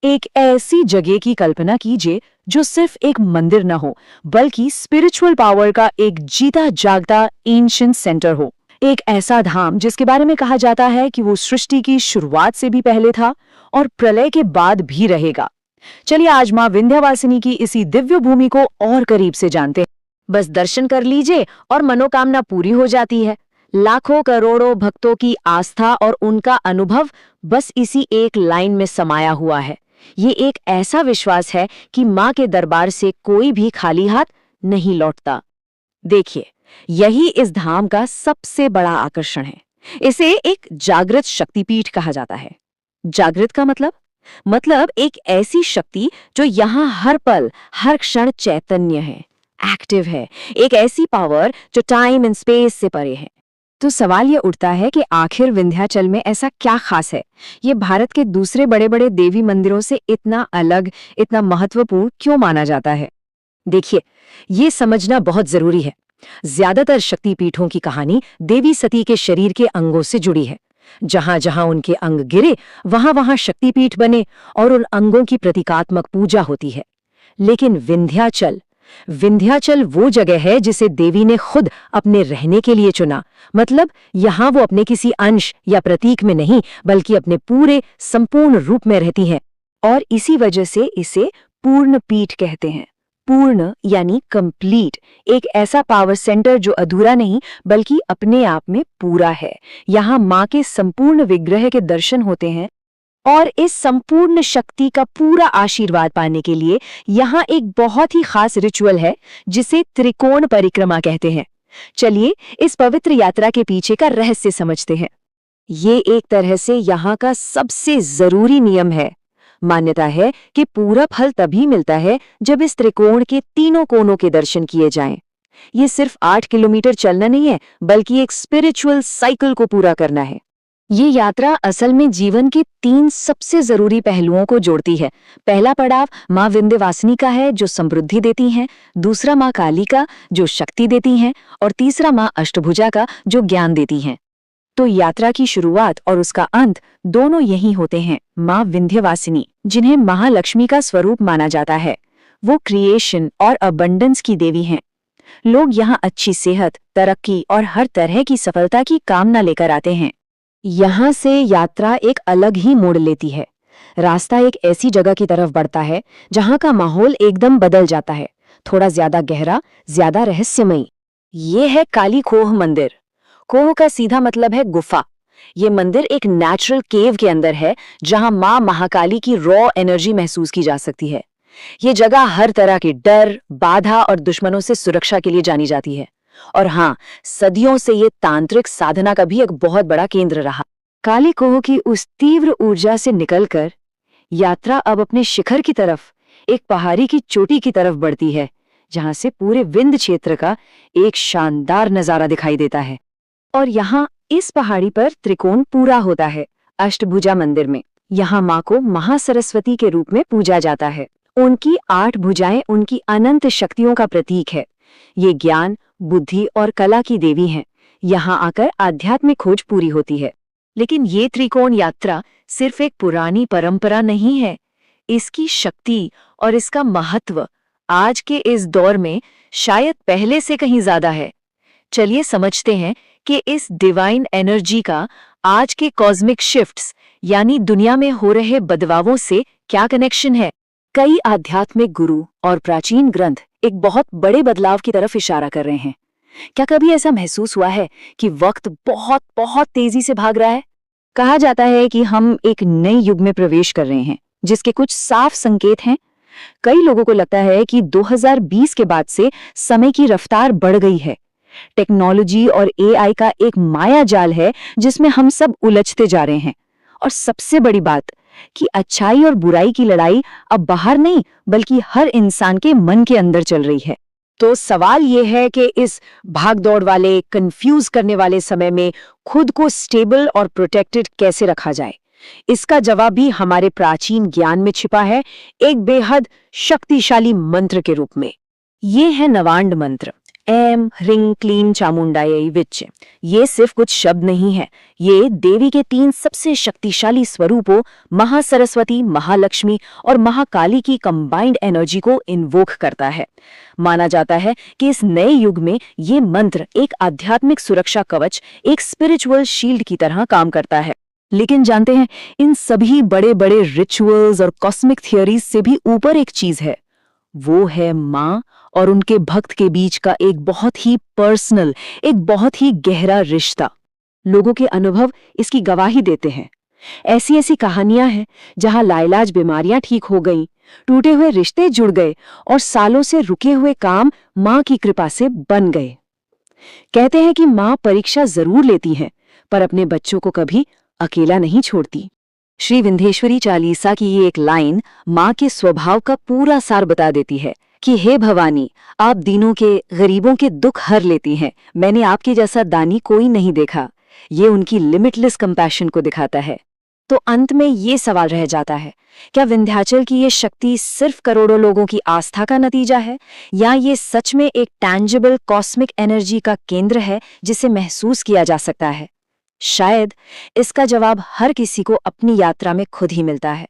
एक ऐसी जगह की कल्पना कीजिए जो सिर्फ एक मंदिर न हो, बल्कि स्पिरिचुअल पावर का एक जीता जागता एंशिएंट सेंटर हो। एक ऐसा धाम जिसके बारे में कहा जाता है कि वो सृष्टि की शुरुआत से भी पहले था और प्रलय के बाद भी रहेगा। चलिए आज मां विंध्यवासिनी की इसी दिव्य भूमि को और करीब से जानते हैं। बस दर्शन कर लीजिए और मनोकामना पूरी हो जाती है। लाखों करोड़ों भक्तों की आस्था और उनका अनुभव बस इसी एक लाइन में समाया हुआ है। ये एक ऐसा विश्वास है कि मां के दरबार से कोई भी खाली हाथ नहीं लौटता। देखिए, यही इस धाम का सबसे बड़ा आकर्षण है। इसे एक जागृत शक्तिपीठ कहा जाता है। जागृत का मतलब एक ऐसी शक्ति जो यहाँ हर पल हर क्षण चैतन्य है, एक्टिव है, एक ऐसी पावर जो टाइम एंड स्पेस से परे है। तो सवाल ये उठता है कि आखिर विंध्याचल में ऐसा क्या खास है? ये भारत के दूसरे बड़े बड़े देवी मंदिरों से इतना अलग, इतना महत्वपूर्ण क्यों माना जाता है? देखिए, ये समझना बहुत जरूरी है। ज्यादातर शक्तिपीठों की कहानी देवी सती के शरीर के अंगों से जुड़ी है। जहां जहां उनके अंग गिरे, वहां वहां शक्तिपीठ बने और उन अंगों की प्रतीकात्मक पूजा होती है। लेकिन विंध्याचल वो जगह है जिसे देवी ने खुद अपने रहने के लिए चुना। मतलब यहाँ वो अपने किसी अंश या प्रतीक में नहीं, बल्कि अपने पूरे संपूर्ण रूप में रहती हैं। और इसी वजह से इसे पूर्ण पीठ कहते हैं। पूर्ण यानी कंप्लीट, एक ऐसा पावर सेंटर जो अधूरा नहीं बल्कि अपने आप में पूरा है। यहाँ माँ के संपूर्ण विग्रह के दर्शन होते हैं और इस संपूर्ण शक्ति का पूरा आशीर्वाद पाने के लिए यहाँ एक बहुत ही खास रिचुअल है जिसे त्रिकोण परिक्रमा कहते हैं। चलिए इस पवित्र यात्रा के पीछे का रहस्य समझते हैं। ये एक तरह से यहाँ का सबसे जरूरी नियम है। मान्यता है कि पूरा फल तभी मिलता है जब इस त्रिकोण के तीनों कोनों के दर्शन किए जाएं। ये सिर्फ 8 किलोमीटर चलना नहीं है, बल्कि एक स्पिरिचुअल साइकिल को पूरा करना है। ये यात्रा असल में जीवन के 3 सबसे जरूरी पहलुओं को जोड़ती है। पहला पड़ाव माँ विंध्यवासिनी का है जो समृद्धि देती हैं, दूसरा माँ काली का जो शक्ति देती हैं और तीसरा माँ अष्टभुजा का जो ज्ञान देती हैं। तो यात्रा की शुरुआत और उसका अंत दोनों यही होते हैं। माँ विंध्यवासिनी, जिन्हें महालक्ष्मी का स्वरूप माना जाता है, वो क्रिएशन और अबंडेंस की देवी हैं। लोग यहाँ अच्छी सेहत, तरक्की और हर तरह की सफलता की कामना लेकर आते हैं। यहाँ से यात्रा एक अलग ही मोड़ लेती है। रास्ता एक ऐसी जगह की तरफ बढ़ता है जहाँ का माहौल एकदम बदल जाता है, थोड़ा ज्यादा गहरा, ज्यादा रहस्यमयी। ये है काली खोह मंदिर। खोह का सीधा मतलब है गुफा। ये मंदिर एक नेचुरल केव के अंदर है जहाँ माँ महाकाली की रॉ एनर्जी महसूस की जा सकती है। ये जगह हर तरह के डर, बाधा और दुश्मनों से सुरक्षा के लिए जानी जाती है। और हाँ, सदियों से ये तांत्रिक साधना का भी एक बहुत बड़ा केंद्र रहा। काली खोह की उस तीव्र ऊर्जा से निकलकर यात्रा अब अपने शिखर की तरफ, एक पहाड़ी की चोटी की तरफ बढ़ती है, जहां से पूरे विंध्य क्षेत्र का एक शानदार नजारा दिखाई देता है। और यहाँ इस पहाड़ी पर त्रिकोण पूरा होता है। अष्टभुजा मंदिर में यहाँ माँ को महासरस्वती के रूप में पूजा जाता है। उनकी 8 भुजाएं उनकी अनंत शक्तियों का प्रतीक है। ये ज्ञान, बुद्धि और कला की देवी हैं। यहाँ आकर आध्यात्मिक खोज पूरी होती है। लेकिन ये त्रिकोण यात्रा सिर्फ एक पुरानी परंपरा नहीं है। इसकी शक्ति और इसका महत्व आज के इस दौर में शायद पहले से कहीं ज्यादा है। चलिए समझते हैं कि इस डिवाइन एनर्जी का आज के कॉस्मिक शिफ्ट्स यानी दुनिया में हो रहे बदलावों से क्या कनेक्शन है। कई आध्यात्मिक गुरु और प्राचीन ग्रंथ एक बहुत बड़े बदलाव की तरफ इशारा कर रहे हैं। क्या कभी ऐसा महसूस हुआ है कि वक्त बहुत बहुत तेजी से भाग रहा है? कहा जाता है कि हम एक नए युग में प्रवेश कर रहे हैं, जिसके कुछ साफ संकेत हैं। कई लोगों को लगता है कि 2020 के बाद से समय की रफ्तार बढ़ गई है। टेक्नोलॉजी और एआई का एक माया जाल है जिसमें हम सब उलझते जा रहे हैं। और सबसे बड़ी बात कि अच्छाई और बुराई की लड़ाई अब बाहर नहीं, बल्कि हर इंसान के मन के अंदर चल रही है। तो सवाल ये है कि इस भागदौड़ वाले, कंफ्यूज करने वाले समय में खुद को स्टेबल और प्रोटेक्टेड कैसे रखा जाए? इसका जवाब भी हमारे प्राचीन ज्ञान में छिपा है, एक बेहद शक्तिशाली मंत्र के रूप में। ये है नवांड मंत्र। एम ह्रीं क्लीं चामुंडायै विच। ये सिर्फ कुछ शब्द नहीं है, ये देवी के 3 सबसे शक्तिशाली स्वरूपों महासरस्वती, महालक्ष्मी और महाकाली की कंबाइंड एनर्जी को इन्वोक करता है। माना जाता है कि इस नए युग में ये मंत्र एक आध्यात्मिक सुरक्षा कवच, एक स्पिरिचुअल शील्ड की तरह काम करता है। लेकिन जानते हैं, इन सभी बड़े बड़े रिचुअल्स और कॉस्मिक थियोरीज से भी ऊपर एक चीज है। वो है माँ और उनके भक्त के बीच का एक बहुत ही पर्सनल, एक बहुत ही गहरा रिश्ता। लोगों के अनुभव इसकी गवाही देते हैं। ऐसी ऐसी कहानियां हैं जहां लाइलाज बीमारियां ठीक हो गईं, टूटे हुए रिश्ते जुड़ गए और सालों से रुके हुए काम माँ की कृपा से बन गए। कहते हैं कि माँ परीक्षा जरूर लेती हैं, पर अपने बच्चों को कभी अकेला नहीं छोड़ती। श्री विंध्येश्वरी चालीसा की ये एक लाइन माँ के स्वभाव का पूरा सार बता देती है कि हे भवानी, आप दीनों के, गरीबों के दुख हर लेती हैं। मैंने आपके जैसा दानी कोई नहीं देखा। ये उनकी लिमिटलेस कंपैशन को दिखाता है। तो अंत में ये सवाल रह जाता है, क्या विंध्याचल की ये शक्ति सिर्फ करोड़ों लोगों की आस्था का नतीजा है, या ये सच में एक टैंजिबल कॉस्मिक एनर्जी का केंद्र है जिसे महसूस किया जा सकता है? शायद इसका जवाब हर किसी को अपनी यात्रा में खुद ही मिलता है।